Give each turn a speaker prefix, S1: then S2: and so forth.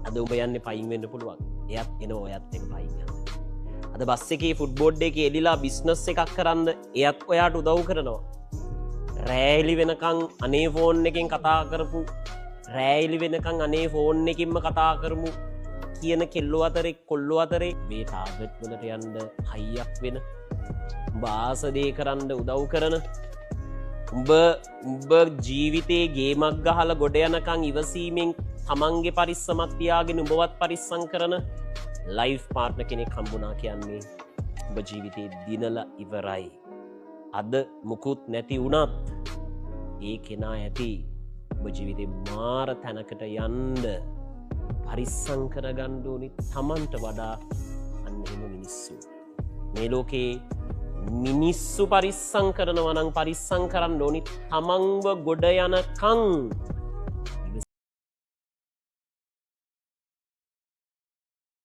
S1: අද උඹ යන්නේ පයින් වෙන්න පුළුවන්. එයත් එනවා ඔයත් එක පයින් යන්න. අද බස් එකේ ෆුට්බෝඩ් එකේ එලිලා බිස්නස් එකක් කරන්න එයත් ඔයාට උදව් කරනවා. රෑලි වෙනකං අනේ ෆෝන් එකෙන් කතා කරපු රෑලි වෙනකං අනේ ෆෝන් එකින්ම කතා කරමු කියන කෙල්ලෝ අතරෙ කොල්ලෝ අතරේ මේ ටාගට් වලට යන්න හයියක් වෙන බාසදේ කරන්න උදව් කරන උඹ ජීවිතේ ගේමක් ගහල ගොඩ යනකං ඉවසීමෙන් තමන්ගේ පරිස්සමත්තියාගෙන උඹවත් පරිස්සං කරන ලයිෆ් පාර්ට්න කෙනෙක් හම්බුනා කියන්නේ උඹ ජීවිතේ දිනල ඉවරයි. අද මුකුත් නැති වුණත් ඒ කෙනා ඇති උඹ ජීවිතේ මාර තැනකට යන්ඩ පරිස්සං කරගණ්ඩෝනි තමන්ට වඩා අන්න එම මිනිස්සු. මේ ලෝකේ මිනිස්සු පරිස්සං කරනවනං පරිස්සං කරන්න ඕනි තමන්ව ගොඩ යනකං